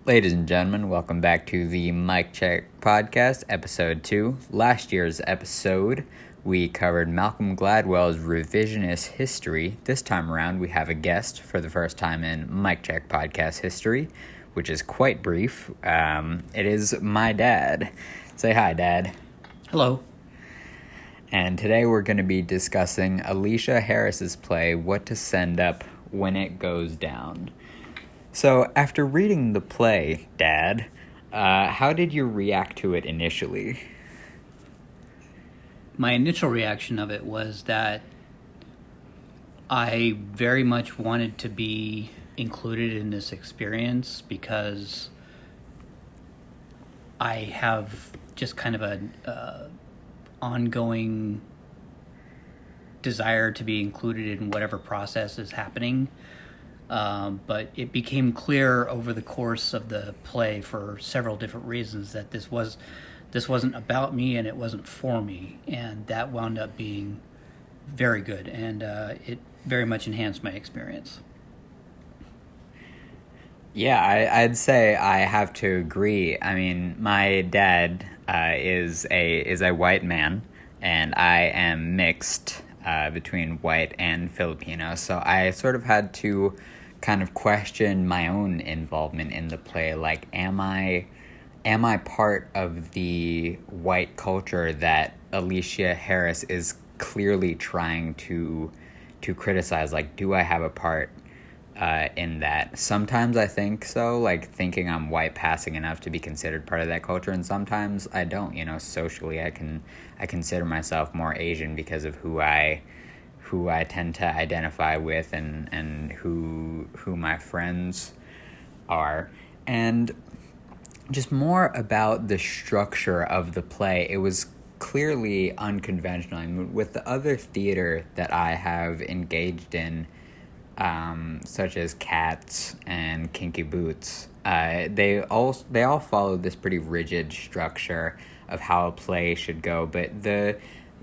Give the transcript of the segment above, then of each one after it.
Ladies and gentlemen, welcome back to the Mic Check Podcast, Episode 2. Last year's episode, we covered Malcolm Gladwell's revisionist history. This time around, we have a guest for the first time in Mic Check Podcast history, which is quite brief. It is my dad. Say hi, Dad. Hello. And today we're going to be discussing Alicia Harris's play, What to Send Up When It Goes Down. So, after reading the play, Dad, how did you react to it initially? My initial reaction of it was that I very much wanted to be included in this experience because I have just kind of an ongoing desire to be included in whatever process is happening. But it became clear over the course of the play for several different reasons that this wasn't about me and it wasn't for me, and that wound up being very good, and it very much enhanced my experience. Yeah, I'd say I have to agree. I mean, my dad is a white man, and I am mixed between white and Filipino, so I sort of had to kind of question my own involvement in the play. Like, am I part of the white culture that Alicia Harris is clearly trying to criticize? Like, do I have a part in that? Sometimes I think so, like thinking I'm white passing enough to be considered part of that culture, and sometimes I don't. You know, socially I consider myself more Asian because of who I tend to identify with and who my friends are. And just more about the structure of the play, it was clearly unconventional. I mean, with the other theater that I have engaged in, such as Cats and Kinky Boots, they all follow this pretty rigid structure of how a play should go, but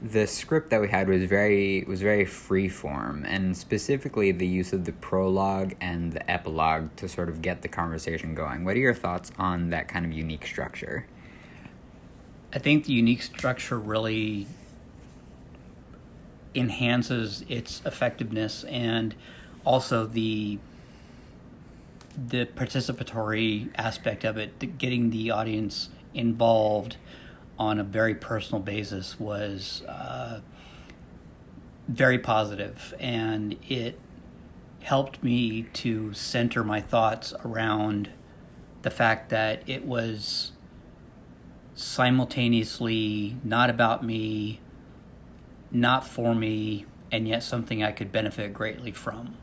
the script that we had was very free form, and specifically the use of the prologue and the epilogue to sort of get the conversation going. What are your thoughts on that kind of unique structure? I think the unique structure really enhances its effectiveness, and also the participatory aspect of it, getting the audience involved on a very personal basis, was very positive, and it helped me to center my thoughts around the fact that it was simultaneously not about me, not for me, and yet something I could benefit greatly from.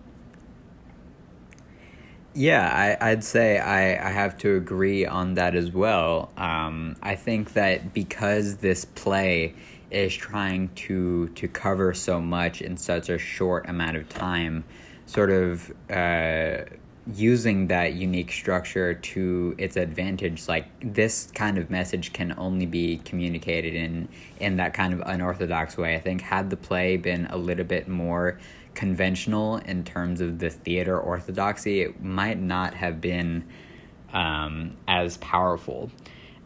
Yeah, I'd say I have to agree on that as well. I think that because this play is trying to cover so much in such a short amount of time, sort of using that unique structure to its advantage, like this kind of message can only be communicated in that kind of unorthodox way. I think had the play been a little bit more conventional in terms of the theater orthodoxy, it might not have been as powerful.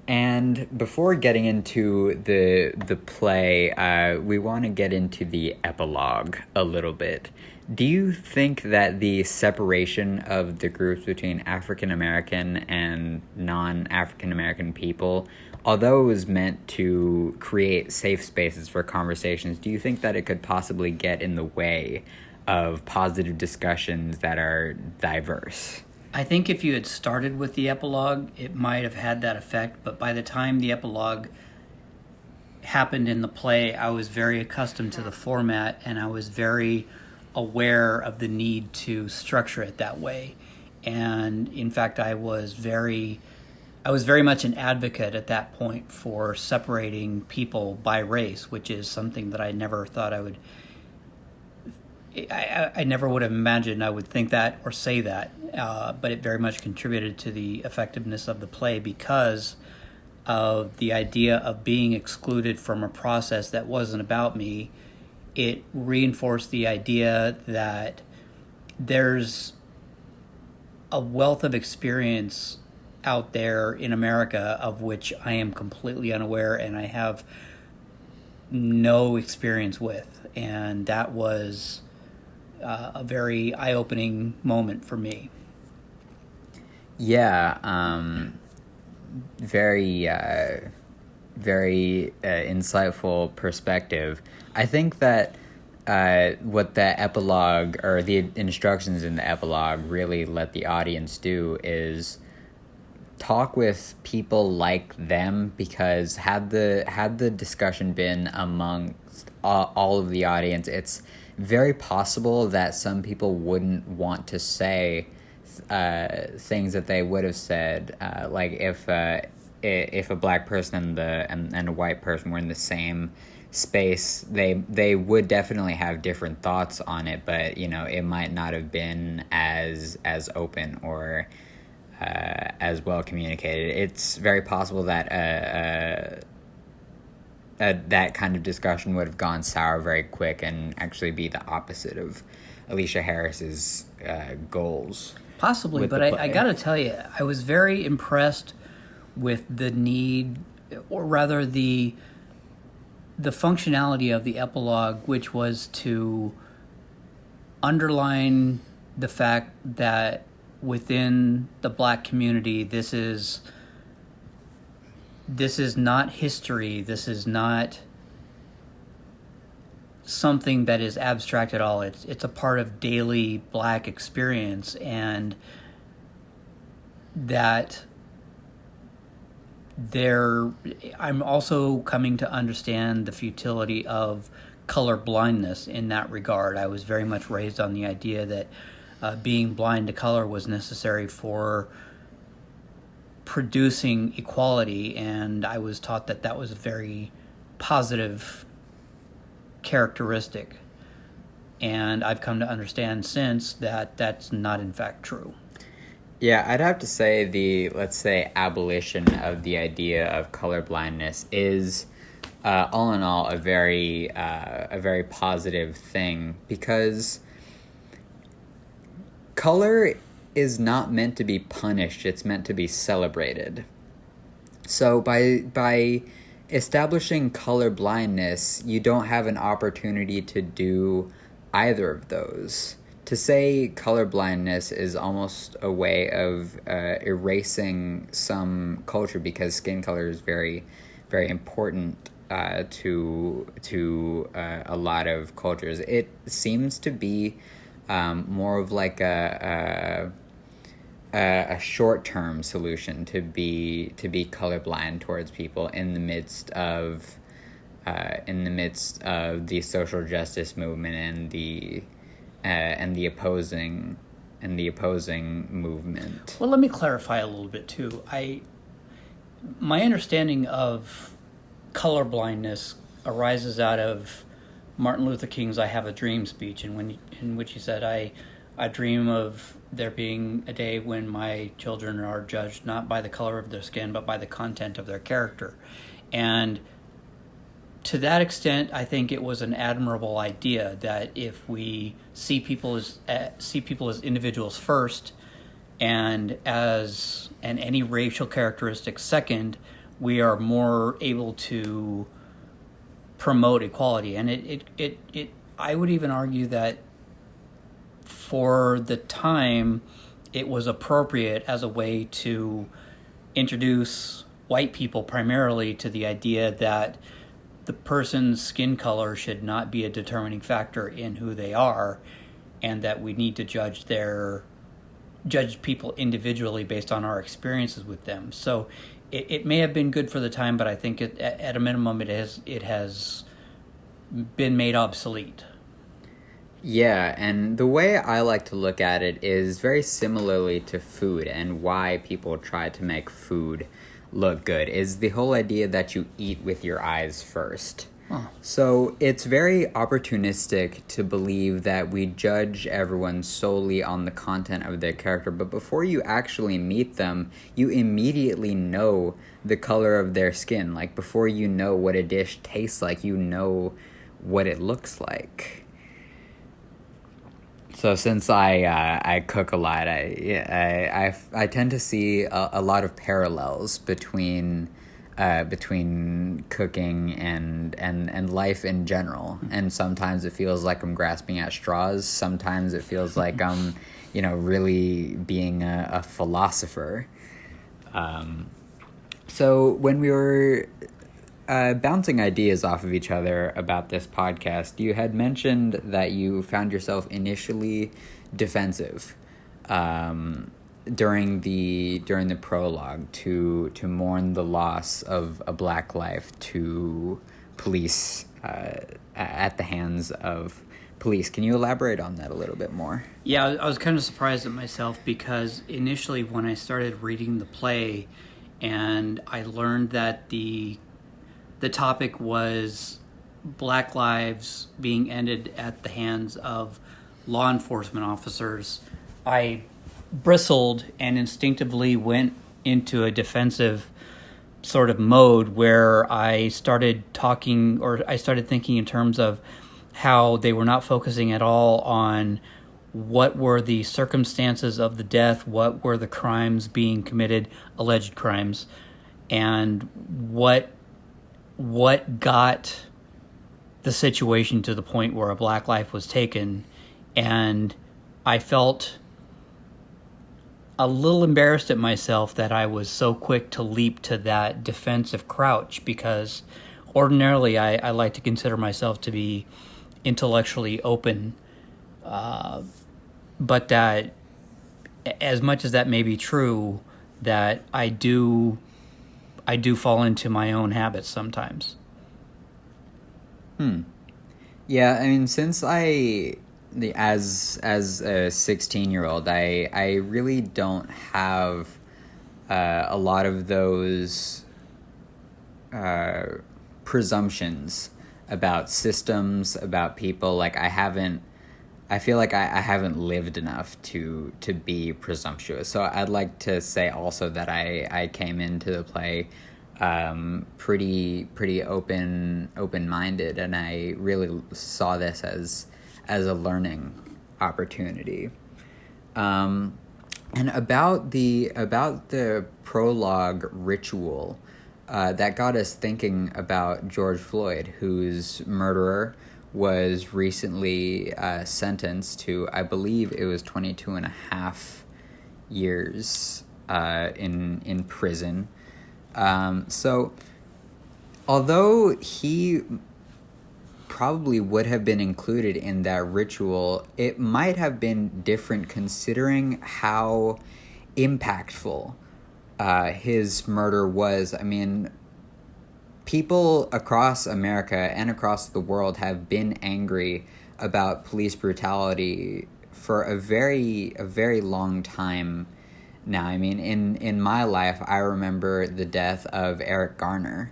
And before getting into the play, we want to get into the epilogue a little bit. Do you think that the separation of the groups between African American and non-African American people, although it was meant to create safe spaces for conversations, do you think that it could possibly get in the way of positive discussions that are diverse? I think if you had started with the epilogue, it might have had that effect, but by the time the epilogue happened in the play, I was very accustomed to the format, and I was very aware of the need to structure it that way. And in fact, I was very much an advocate at that point for separating people by race, which is something that I never thought I would. I never would have imagined I would think that or say that, but it very much contributed to the effectiveness of the play because of the idea of being excluded from a process that wasn't about me. It reinforced the idea that there's a wealth of experience out there in America of which I am completely unaware and I have no experience with. And that was a very eye-opening moment for me. Yeah, very, very insightful perspective. I think that what the epilogue or the instructions in the epilogue really let the audience do is talk with people like them, because had the discussion been amongst all of the audience, it's very possible that some people wouldn't want to say things that they would have said, like if a black person and a white person were in the same space, they would definitely have different thoughts on it, but it might not have been as open or as well communicated. It's very possible that that kind of discussion would have gone sour very quick and actually be the opposite of Alicia Harris's goals. Possibly, but I got to tell you, I was very impressed with the need, or rather the functionality of the epilogue, which was to underline the fact that within the black community, this is not history. This is not something that is abstract at all. It's a part of daily black experience, and that I'm also coming to understand the futility of color blindness in that regard. I was very much raised on the idea that being blind to color was necessary for producing equality, and I was taught that was a very positive characteristic, and I've come to understand since that that's not in fact true. Yeah, I'd have to say let's say, abolition of the idea of colorblindness is, all in all, a very positive thing, because color is not meant to be punished, it's meant to be celebrated. So by establishing color blindness, you don't have an opportunity to do either of those. To say color blindness is almost a way of erasing some culture, because skin color is very, very important to a lot of cultures. It seems to be more of like a short-term solution to be colorblind towards people in the midst of the social justice movement and the opposing movement. Well, let me clarify a little bit too. My understanding of colorblindness arises out of Martin Luther King's "I Have a Dream" speech, in which he said, I dream of there being a day when my children are judged not by the color of their skin, but by the content of their character. And to that extent, I think it was an admirable idea that if we see people as individuals first, and any racial characteristic second, we are more able to promote equality. And it I would even argue that for the time, it was appropriate as a way to introduce white people primarily to the idea that the person's skin color should not be a determining factor in who they are, and that we need to judge people individually based on our experiences with them. So it may have been good for the time, but I think at a minimum it has been made obsolete. Yeah, and the way I like to look at it is very similarly to food, and why people try to make food look good is the whole idea that you eat with your eyes first. Huh. So it's very opportunistic to believe that we judge everyone solely on the content of their character, but before you actually meet them, you immediately know the color of their skin. Like, before you know what a dish tastes like, you know what it looks like. So since I cook a lot, I tend to see a lot of parallels between cooking and life in general. And sometimes it feels like I'm grasping at straws. Sometimes it feels like I'm, really being a philosopher. So when we were bouncing ideas off of each other about this podcast, you had mentioned that you found yourself initially defensive during the prologue to mourn the loss of a black life to police at the hands of police. Can you elaborate on that a little bit more? Yeah, I was kind of surprised at myself because initially when I started reading the play and I learned that the topic was black lives being ended at the hands of law enforcement officers, I bristled and instinctively went into a defensive sort of mode where I started thinking in terms of how they were not focusing at all on what were the circumstances of the death, what were the crimes being committed, alleged crimes, and what got the situation to the point where a black life was taken. And I felt a little embarrassed at myself that I was so quick to leap to that defensive crouch, because ordinarily I like to consider myself to be intellectually open, but that as much as that may be true, that I do fall into my own habits sometimes. Yeah, I mean, since as a 16-year-old, I really don't have a lot of those presumptions about systems, about people. Like I feel like I haven't lived enough to be presumptuous. So I'd like to say also that I came into the play pretty open-minded, and I really saw this as a learning opportunity. And about the prologue ritual, that got us thinking about George Floyd, whose murderer was recently sentenced to, I believe it was 22 and a half years in prison. So although he probably would have been included in that ritual, it might have been different considering how impactful his murder was. I mean, people across America and across the world have been angry about police brutality for a very long time now. I mean, in my life, I remember the death of Eric Garner,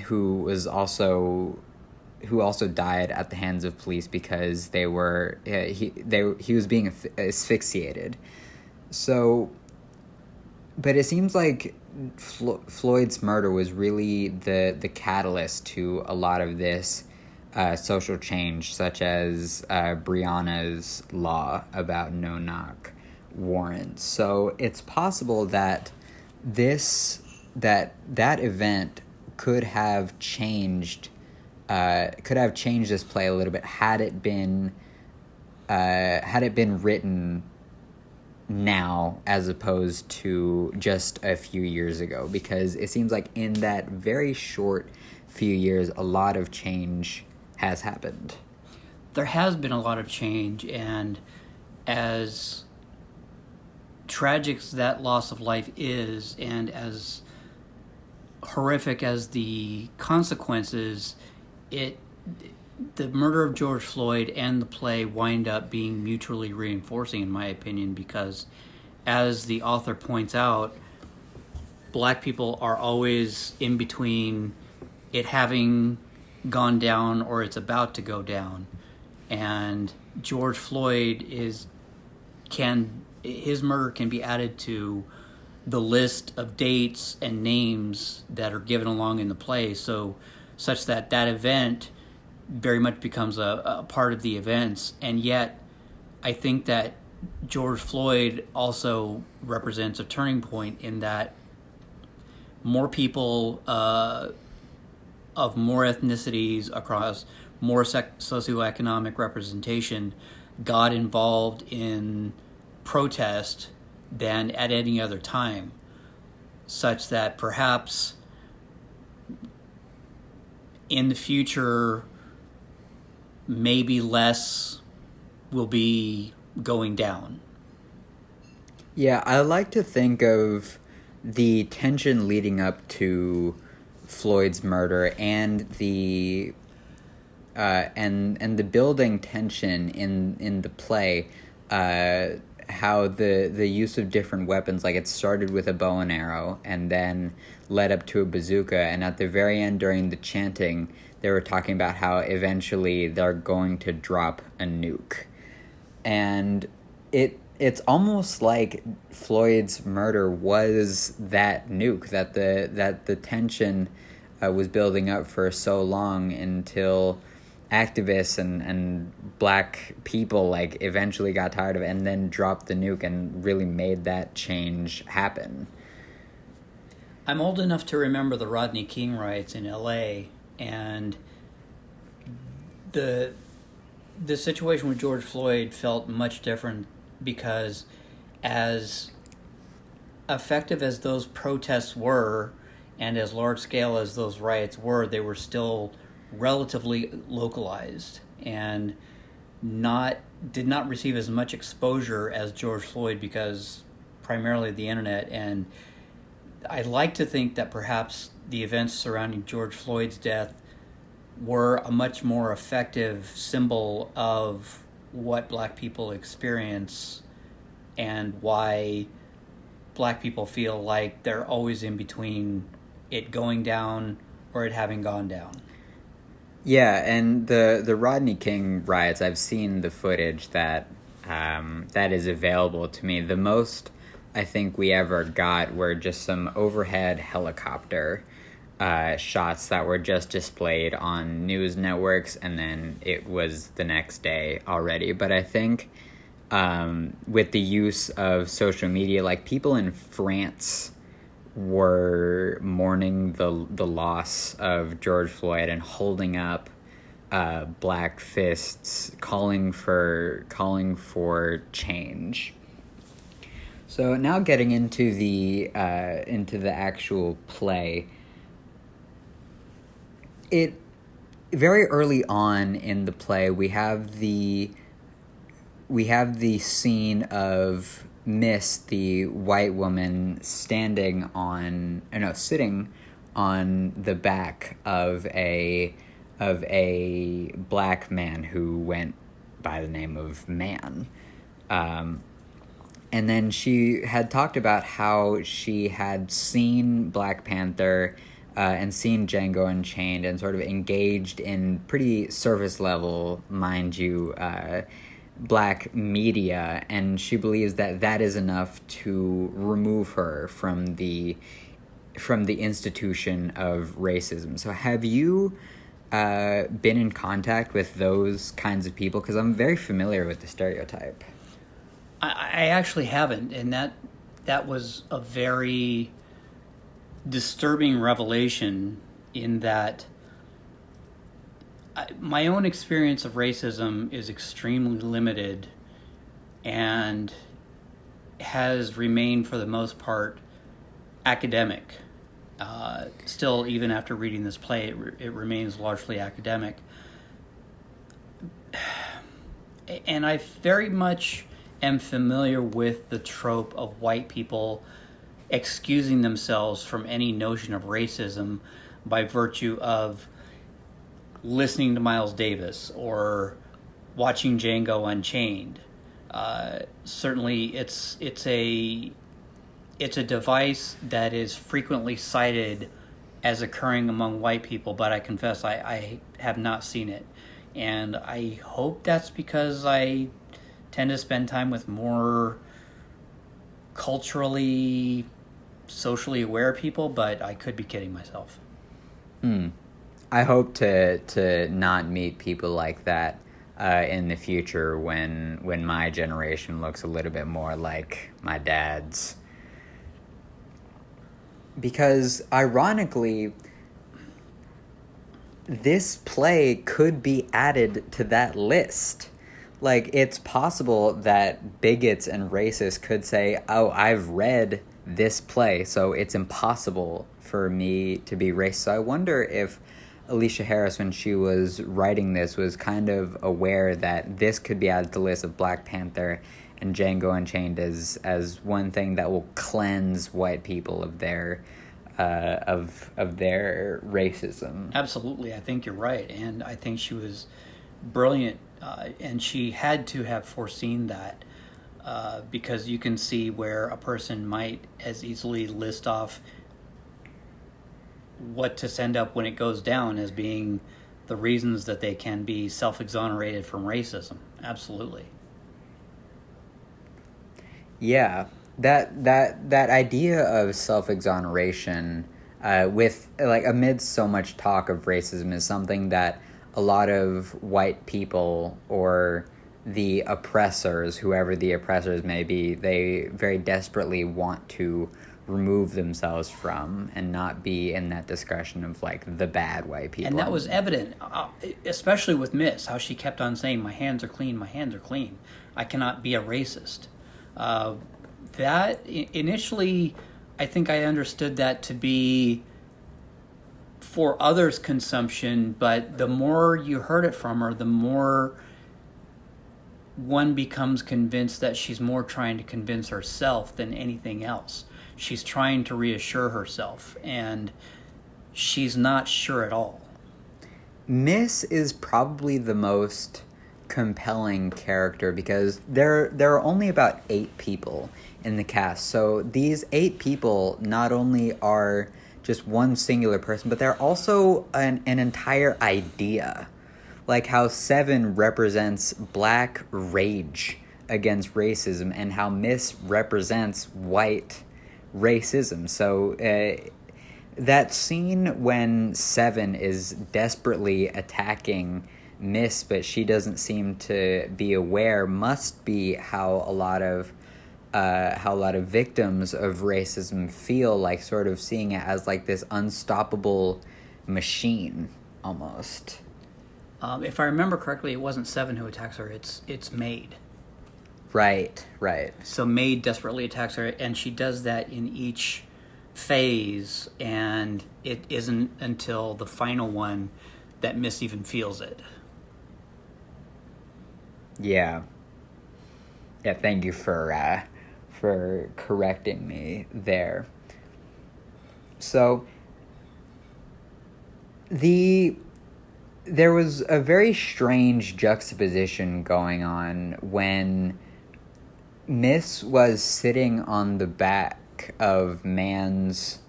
who also died at the hands of police because he was being asphyxiated. So, but it seems like Floyd's murder was really the catalyst to a lot of this social change, such as Breonna's law about no-knock warrants. So it's possible that that event could have changed this play a little bit had it been written now as opposed to just a few years ago, because it seems like in that very short few years a lot of change has happened. There has been a lot of change, and as tragic as that loss of life is, and as horrific as the consequences, the murder of George Floyd and the play wind up being mutually reinforcing, in my opinion, because as the author points out, black people are always in between it having gone down or it's about to go down. And George Floyd his murder can be added to the list of dates and names that are given along in the play, so such that event very much becomes a part of the events. And yet, I think that George Floyd also represents a turning point in that more people of more ethnicities across more socioeconomic representation got involved in protest than at any other time, such that perhaps in the future maybe less will be going down. Yeah, I like to think of the tension leading up to Floyd's murder and the and the building tension in the play, how the use of different weapons, like it started with a bow and arrow and then led up to a bazooka, and at the very end during the chanting they were talking about how eventually they're going to drop a nuke. And it's almost like Floyd's murder was that nuke, that the tension was building up for so long until activists and black people like eventually got tired of it and then dropped the nuke and really made that change happen. I'm old enough to remember the Rodney King riots in LA, and the situation with George Floyd felt much different because as effective as those protests were and as large scale as those riots were, they were still relatively localized and did not receive as much exposure as George Floyd because primarily the internet. And I like to think that perhaps the events surrounding George Floyd's death were a much more effective symbol of what black people experience and why black people feel like they're always in between it going down or it having gone down. Yeah, and the Rodney King riots, I've seen the footage that is available to me. The most I think we ever got were just some overhead helicopter shots that were just displayed on news networks, and then it was the next day already. But I think with the use of social media, like people in France were mourning the loss of George Floyd and holding up black fists, calling for change. So now getting into the actual play, it very early on in the play we have the scene of Miss, the white woman, sitting on the back of a black man who went by the name of Man. And then she had talked about how she had seen Black Panther and seen Django Unchained and sort of engaged in pretty surface level, mind you, black media, and she believes that is enough to remove her from the institution of racism. So have you been in contact with those kinds of people? Because I'm very familiar with the stereotype. I actually haven't, and that was a very disturbing revelation in that my own experience of racism is extremely limited and has remained for the most part academic. Still, even after reading this play, it remains largely academic. And I very much am familiar with the trope of white people excusing themselves from any notion of racism by virtue of listening to Miles Davis or watching Django Unchained. Certainly, it's a device that is frequently cited as occurring among white people, but I confess I have not seen it. And I hope that's because I tend to spend time with more culturally, socially aware people, but I could be kidding myself. I hope to not meet people like that in the future when my generation looks a little bit more like my dad's. Because ironically, this play could be added to that list. Like, it's possible that bigots and racists could say, oh, I've read this play, so it's impossible for me to be racist. So I wonder if Alicia Harris, when she was writing this, was kind of aware that this could be added to the list of Black Panther and Django Unchained as one thing that will cleanse white people of their racism. Absolutely, I think you're right, and I think she was brilliant, and she had to have foreseen that, because you can see where a person might as easily list off what to send up when it goes down as being the reasons that they can be self-exonerated from racism. Absolutely. Yeah, that idea of self-exoneration, with like amidst so much talk of racism, is something that a lot of white people or the oppressors, whoever the oppressors may be, they very desperately want to remove themselves from and not be in that discussion of like the bad white people. And that was evident, especially with Miss, how she kept on saying, my hands are clean, I cannot be a racist. That initially, I think I understood that to be for others' consumption, but the more you heard it from her, the more one becomes convinced that she's more trying to convince herself than anything else. She's trying to reassure herself, and she's not sure at all. Miss is probably the most compelling character because there are only about 8 people in the cast. So these 8 people not only are just one singular person, but they're also an entire idea. Like how Seven represents Black rage against racism and how Miss represents white racism. So that scene when Seven is desperately attacking Miss, but she doesn't seem to be aware, must be how a lot of victims of racism feel, like sort of seeing it as like this unstoppable machine almost. If I remember correctly, it wasn't Seven who attacks her, it's Maid. Right. So Maid desperately attacks her, and she does that in each phase, and it isn't until the final one that Miss even feels it. Yeah, thank you for correcting me there. So there was a very strange juxtaposition going on when Miss was sitting on the back of man's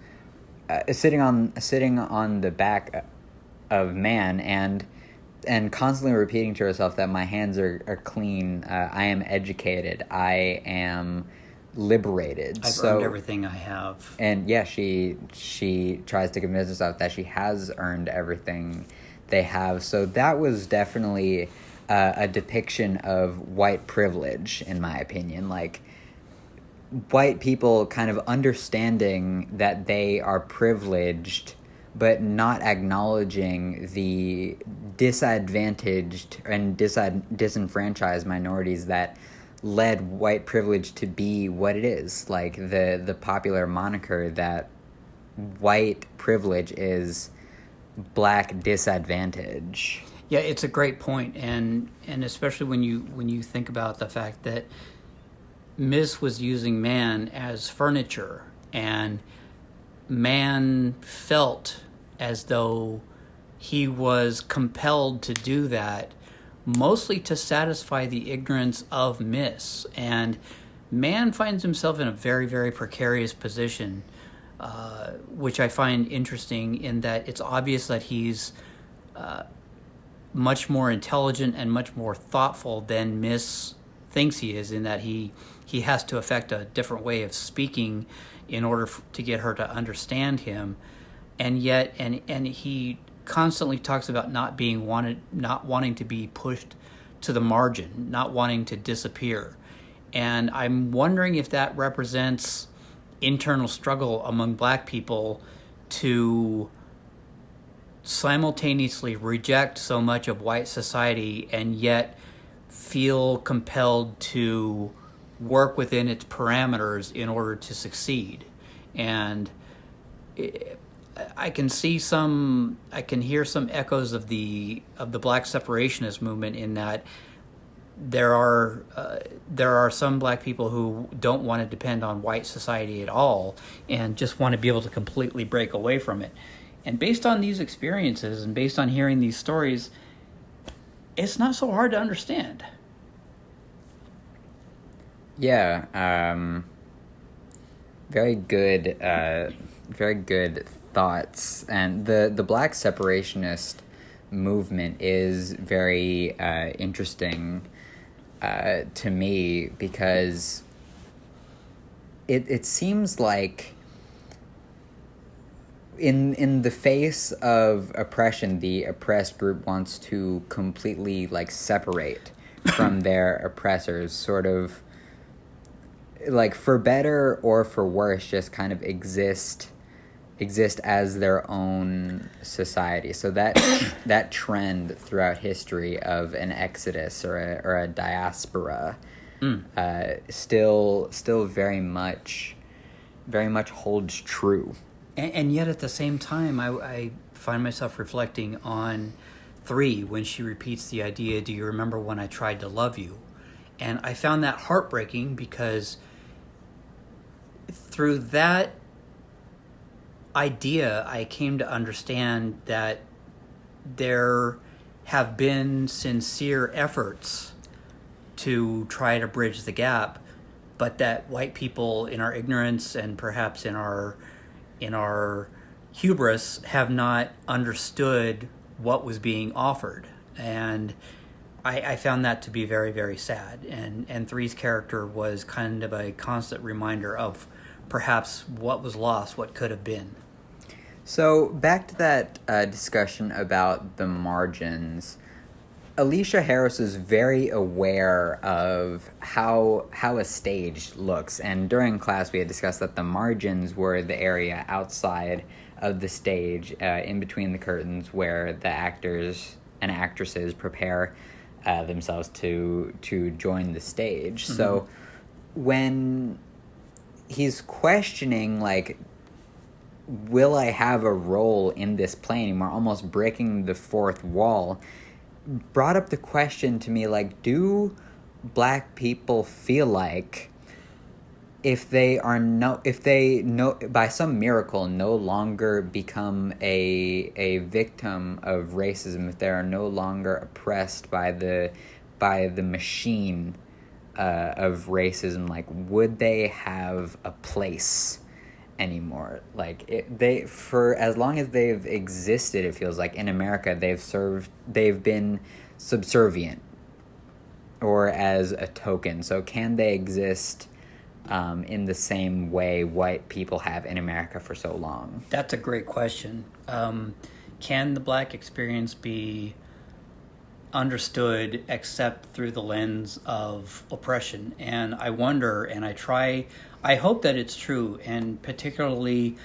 sitting on the back of man and constantly repeating to herself that my hands are clean, I am educated, I am liberated. I've earned everything I have. And yeah, she tries to convince herself that she has earned everything they have. So that was definitely a depiction of white privilege, in my opinion. Like, white people kind of understanding that they are privileged, but not acknowledging the disadvantaged and disenfranchised minorities that led white privilege to be what it is. Like the popular moniker that white privilege is Black disadvantage. Yeah, it's a great point, and especially when you think about the fact that Miss was using man as furniture, and man felt as though he was compelled to do that, mostly to satisfy the ignorance of Miss. And man finds himself in a very, very precarious position, which I find interesting in that it's obvious that he's much more intelligent and much more thoughtful than Miss thinks he is, in that he has to affect a different way of speaking in order to get her to understand him. And yet, and he constantly talks about not wanting to be pushed to the margin, not wanting to disappear. And I'm wondering if that represents internal struggle among black people to simultaneously reject so much of white society and yet feel compelled to work within its parameters in order to succeed. And I can hear some echoes of the black separationist movement in that there are some black people who don't want to depend on white society at all and just want to be able to completely break away from it. And based on these experiences and based on hearing these stories, it's not so hard to understand. Yeah, very good, very good thoughts. And the black separationist movement is very interesting to me because it seems like in the face of oppression, the oppressed group wants to completely like separate from their oppressors, sort of like for better or for worse, just kind of exist as their own society. So that trend throughout history of an exodus or a diaspora still very much holds true. And yet at the same time, I find myself reflecting on 3 when she repeats the idea, "Do you remember when I tried to love you?" And I found that heartbreaking because through that idea, I came to understand that there have been sincere efforts to try to bridge the gap, but that white people in our ignorance and perhaps in our hubris have not understood what was being offered. And I found that to be very, very sad. And 3's character was kind of a constant reminder of perhaps what was lost, what could have been. So back to that discussion about the margins, Alicia Harris is very aware of how a stage looks, and during class we had discussed that the margins were the area outside of the stage, in between the curtains, where the actors and actresses prepare themselves to join the stage. Mm-hmm. So when he's questioning, like, will I have a role in this play anymore, almost breaking the fourth wall, brought up the question to me, like, do black people feel like if they by some miracle no longer become a victim of racism, if they are no longer oppressed by the machine of racism, like, would they have a place anymore? Like, for as long as they've existed, it feels like in America they've been subservient or as a token. So can they exist in the same way white people have in America for so long? That's a great question. Can the black experience be understood except through the lens of oppression? And I wonder, and I hope that it's true, and particularly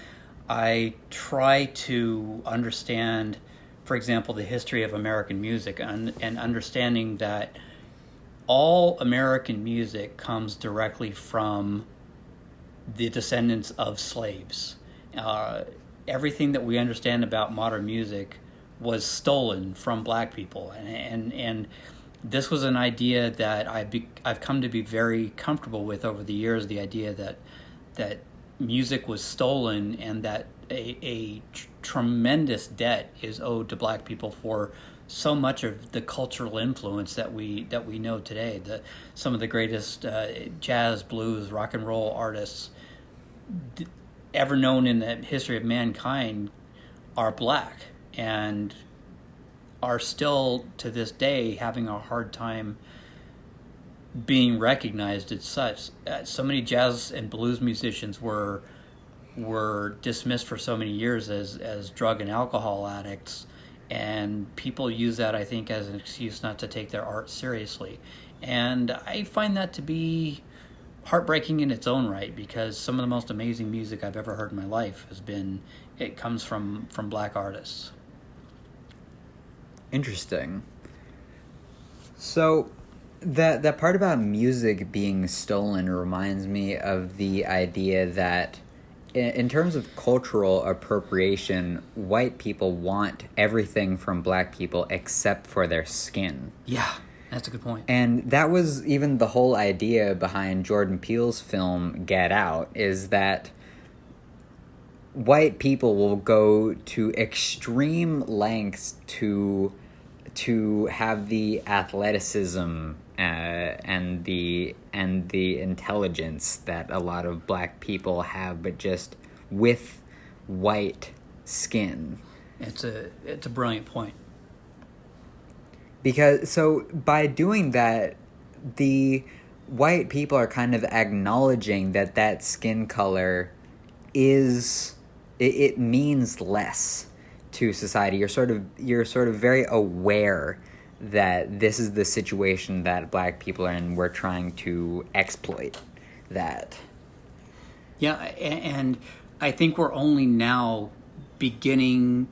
I try to understand, for example, the history of American music and understanding that all American music comes directly from the descendants of slaves. Everything that we understand about modern music was stolen from black people, and this was an idea that I've come to be very comfortable with over the years. The idea that music was stolen and that a tremendous debt is owed to black people for so much of the cultural influence that we know today. Some of the greatest jazz, blues, rock and roll artists ever known in the history of mankind are black and are still to this day having a hard time being recognized as such. So many jazz and blues musicians were dismissed for so many years as drug and alcohol addicts, and people use that, I think, as an excuse not to take their art seriously. And I find that to be heartbreaking in its own right, because some of the most amazing music I've ever heard in my life it comes from black artists. Interesting. So that part about music being stolen reminds me of the idea that in terms of cultural appropriation, white people want everything from black people except for their skin. Yeah, that's a good point. And that was even the whole idea behind Jordan Peele's film Get Out, is that white people will go to extreme lengths to have the athleticism and the intelligence that a lot of black people have, but just with white skin. It's a brilliant point. Because so by doing that, the white people are kind of acknowledging that skin color is it means less to society. You're sort of very aware that this is the situation that black people are in. We're trying to exploit that. Yeah, and I think we're only now beginning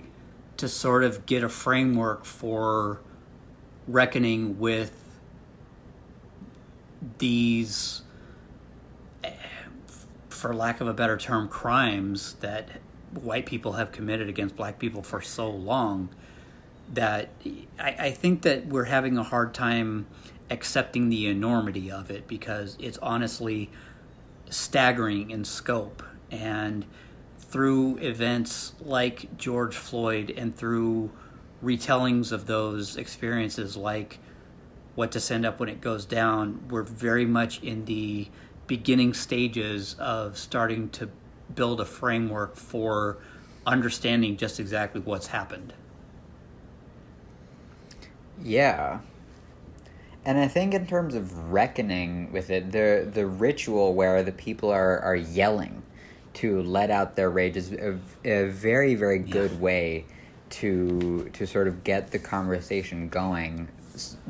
to sort of get a framework for reckoning with these, for lack of a better term, crimes that white people have committed against black people for so long, that I think that we're having a hard time accepting the enormity of it, because it's honestly staggering in scope. And through events like George Floyd and through retellings of those experiences like What to Send Up When It Goes Down, we're very much in the beginning stages of starting to build a framework for understanding just exactly what's happened. Yeah. And I think in terms of reckoning with it, the ritual where the people are yelling to let out their rage is a very, very good way to sort of get the conversation going,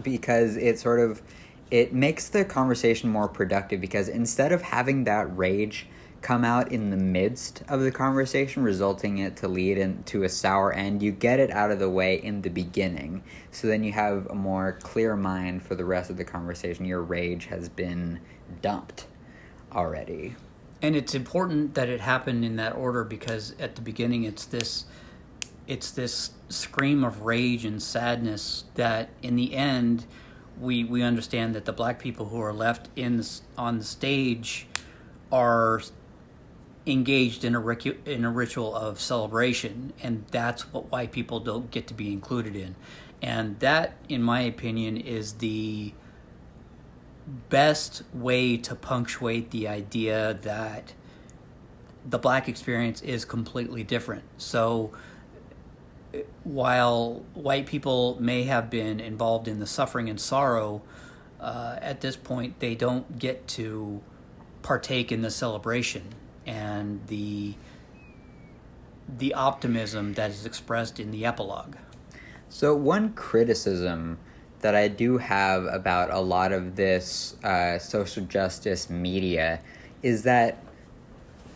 because it makes the conversation more productive, because instead of having that rage come out in the midst of the conversation, resulting it to lead into a sour end, you get it out of the way in the beginning, so then you have a more clear mind for the rest of the conversation. Your rage has been dumped already. And it's important that it happened in that order, because at the beginning it's this scream of rage and sadness that in the end we understand that the black people who are left on the stage are engaged in a ritual of celebration, and that's what white people don't get to be included in. And that, in my opinion, is the best way to punctuate the idea that the black experience is completely different. So while white people may have been involved in the suffering and sorrow, at this point they don't get to partake in the celebration and the optimism that is expressed in the epilogue. So one criticism that I do have about a lot of this social justice media is that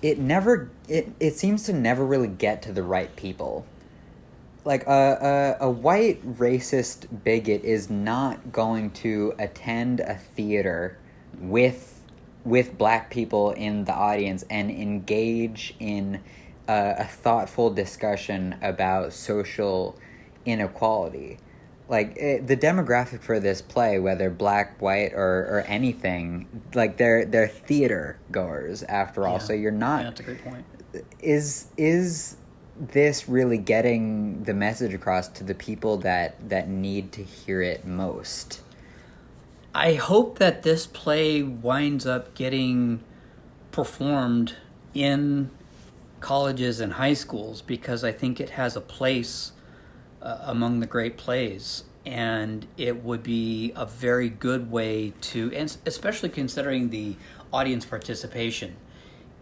it seems to never really get to the right people. Like a white racist bigot is not going to attend a theater with black people in the audience and engage in a thoughtful discussion about social inequality. Like the demographic for this play, whether black, white, or anything, like they're theater goers after all. So you're not. Yeah, that's a great point. Is this really getting the message across to the people that need to hear it most? I hope that this play winds up getting performed in colleges and high schools, because I think it has a place among the great plays, and it would be a very good way to, and especially considering the audience participation,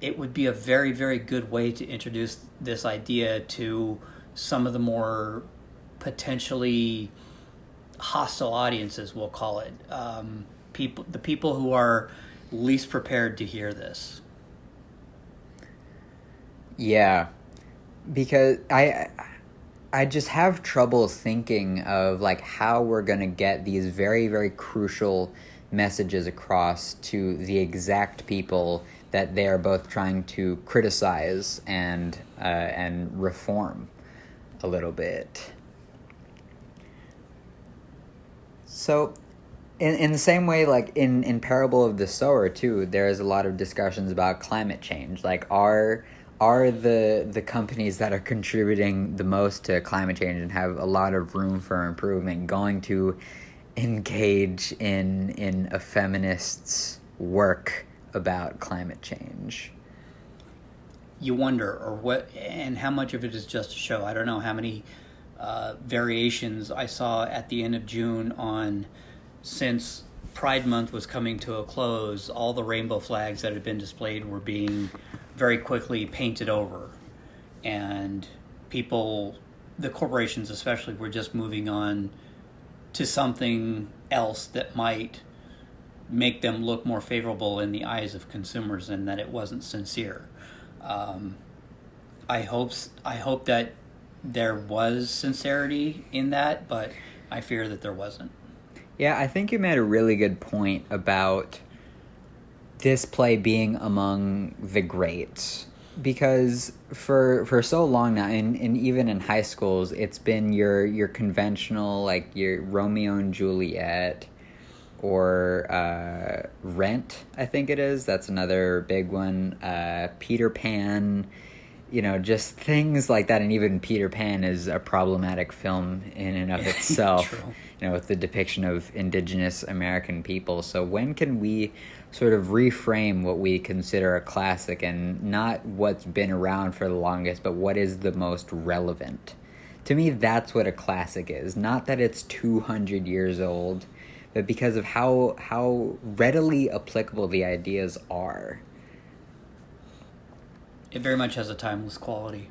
it would be a very, very good way to introduce this idea to some of the more potentially hostile audiences, we'll call it. The people who are least prepared to hear this. Yeah, because I just have trouble thinking of like how we're going to get these very, very crucial messages across to the exact people that they are both trying to criticize and reform a little bit. So in the same way, like in Parable of the Sower too, there's a lot of discussions about climate change. Like are the companies that are contributing the most to climate change and have a lot of room for improvement going to engage in a feminist's work about climate change? You wonder, or what, and how much of it is just a show. I don't know how many variations I saw at the end of June on, since Pride Month was coming to a close, all the rainbow flags that had been displayed were being very quickly painted over. And people, the corporations especially, were just moving on to something else that might make them look more favorable in the eyes of consumers, and that it wasn't sincere. I hope that there was sincerity in that, but I fear that there wasn't. Yeah, I think you made a really good point about this play being among the greats, because for so long now, and even in high schools, it's been your conventional, like your Romeo and Juliet, or Rent, I think it is. That's another big one. Peter Pan, just things like that. And even Peter Pan is a problematic film in and of itself, with the depiction of indigenous American people. So when can we sort of reframe what we consider a classic, and not what's been around for the longest, but what is the most relevant? To me, that's what a classic is. Not that it's 200 years old, but because of how readily applicable the ideas are. It very much has a timeless quality.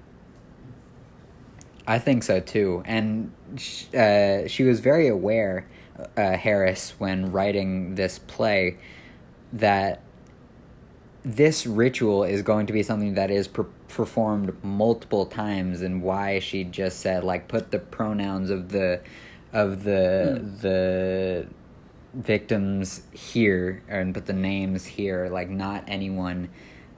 I think so too, and she was very aware, Harris, when writing this play, that this ritual is going to be something that is performed multiple times, and why she just said, like, put the pronouns of the victims here, and put the names here, like not anyone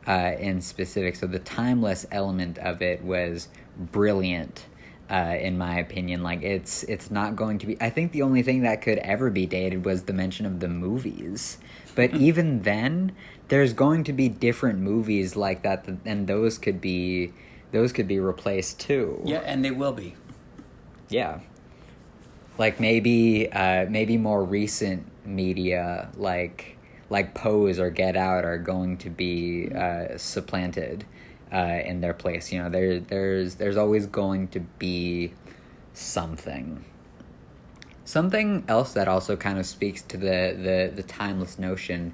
in specific. So the timeless element of it was brilliant, in my opinion. Like it's not going to be, I think the only thing that could ever be dated was the mention of the movies, but even then there's going to be different movies like that, and those could be replaced too. Yeah, and they will be. Yeah, like maybe more recent media like Pose or Get Out are going to be supplanted in their place. There's always going to be something else that also kind of speaks to the timeless notion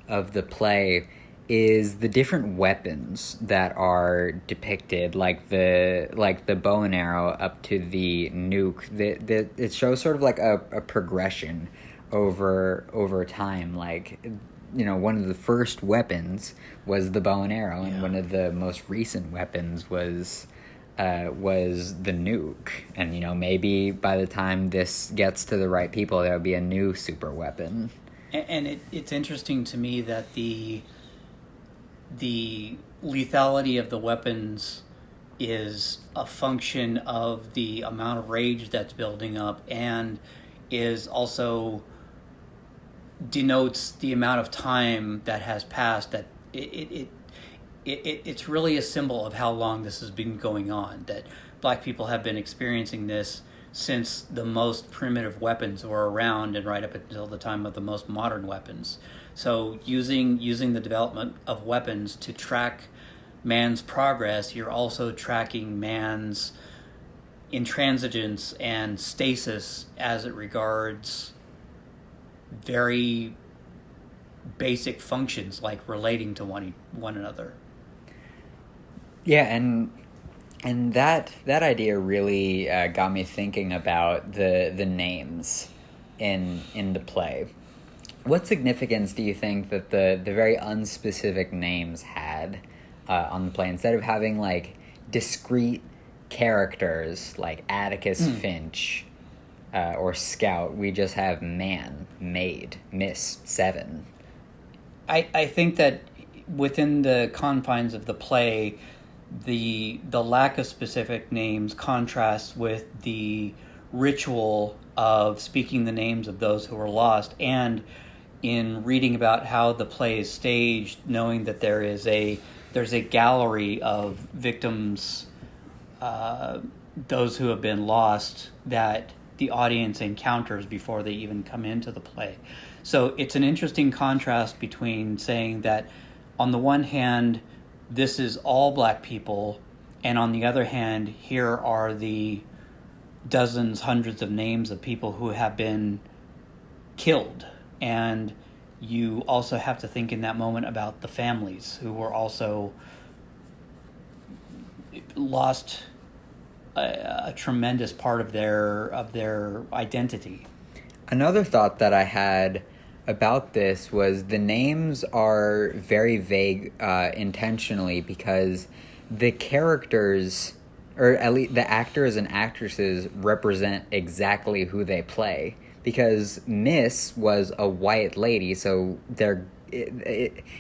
of the play is the different weapons that are depicted, like the bow and arrow up to the nuke. It shows sort of like a progression over time. Like, one of the first weapons was the bow and arrow, and one of the most recent weapons was the nuke. And maybe by the time this gets to the right people, there'll be a new super weapon. And it's interesting to me that the lethality of the weapons is a function of the amount of rage that's building up, and is also denotes the amount of time that has passed. That it's really a symbol of how long this has been going on, that black people have been experiencing this since the most primitive weapons were around, and right up until the time of the most modern weapons. So using the development of weapons to track man's progress, you're also tracking man's intransigence and stasis as it regards very basic functions like relating to one another. Yeah, and And that idea really got me thinking about the names in the play. What significance do you think that the very unspecific names had on the play? Instead of having like discrete characters like Atticus Finch or Scout, we just have man, maid, miss, seven. I think that within the confines of the play, the lack of specific names contrasts with the ritual of speaking the names of those who were lost, and in reading about how the play is staged, knowing that there's a gallery of victims, those who have been lost, that the audience encounters before they even come into the play. So it's an interesting contrast between saying that on the one hand, this is all black people, and on the other hand, here are the dozens, hundreds of names of people who have been killed. And you also have to think in that moment about the families who were also lost a tremendous part of their identity. Another thought that I had about this was the names are very vague intentionally because the characters, or at least the actors and actresses, represent exactly who they play. Because Miss was a white lady, so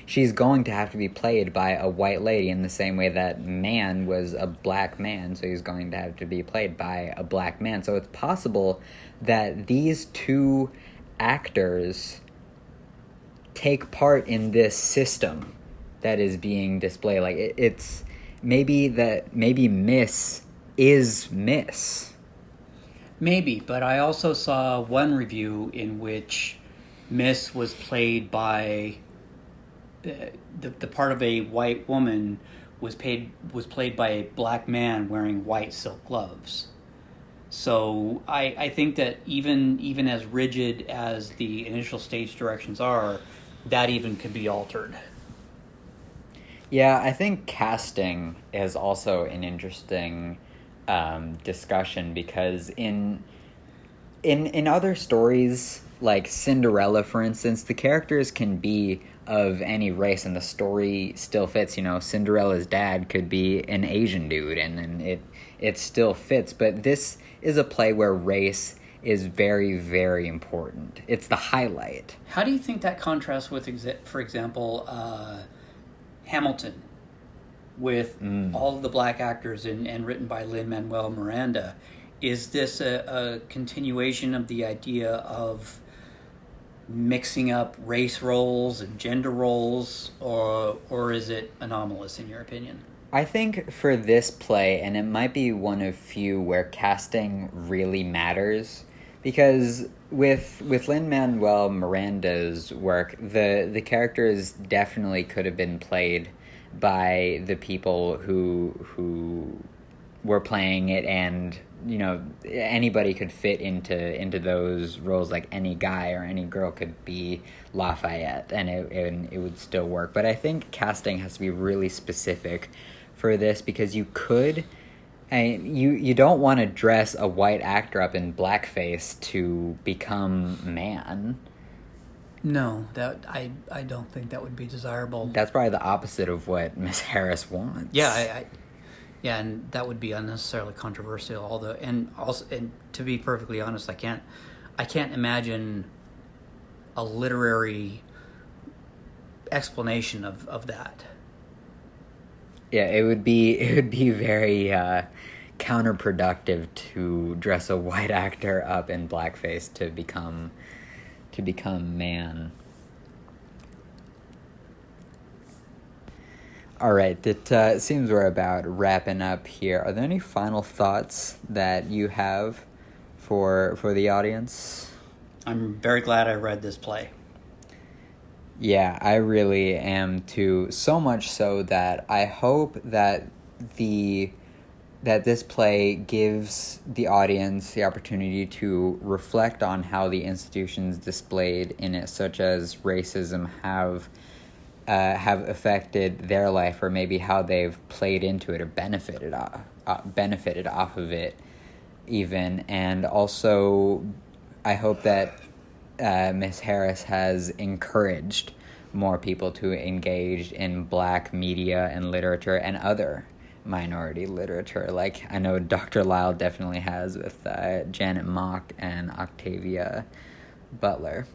she's going to have to be played by a white lady in the same way that man was a black man, so he's going to have to be played by a black man. So it's possible that these two actors take part in this system that is being displayed. Like it's maybe Miss is Miss. Maybe, but I also saw one review in which Miss was played by the part of a white woman was played by a black man wearing white silk gloves. So I think that even as rigid as the initial stage directions are, that even could be altered. Yeah, I think casting is also an interesting discussion because in other stories like Cinderella, for instance, the characters can be of any race and the story still fits. You know, Cinderella's dad could be an Asian dude and it still fits. But this is a play where race is very, very important. It's the highlight. How do you think that contrasts with, for example, Hamilton, with all of the black actors and written by Lin-Manuel Miranda? Is this a continuation of the idea of mixing up race roles and gender roles, or is it anomalous in your opinion? I think for this play, and it might be one of few where casting really matters, because with Lin-Manuel Miranda's work, the characters definitely could have been played by the people who were playing it, and you know anybody could fit into those roles. Like any guy or any girl could be Lafayette, and it would still work. But I think casting has to be really specific for this, because you don't want to dress a white actor up in blackface to become man. No, that I don't think that would be desirable. That's probably the opposite of what Miss Harris wants. Yeah, yeah, and that would be unnecessarily controversial. Although, and to be perfectly honest, I can't imagine a literary explanation of that. Yeah, it would be very counterproductive to dress a white actor up in blackface to become man. All right, it seems we're about wrapping up here. Are there any final thoughts that you have for the audience? I'm very glad I read this play. Yeah, I really am too. So much so that I hope that this play gives the audience the opportunity to reflect on how the institutions displayed in it, such as racism, have have affected their life, or maybe how they've played into it or benefited off of it even. And also, I hope that Miss Harris has encouraged more people to engage in Black media and literature and other minority literature. Like, I know Dr. Lyle definitely has with Janet Mock and Octavia Butler.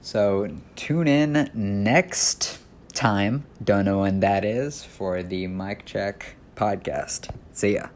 So tune in next time, don't know when that is, for the Mic Check podcast. See ya.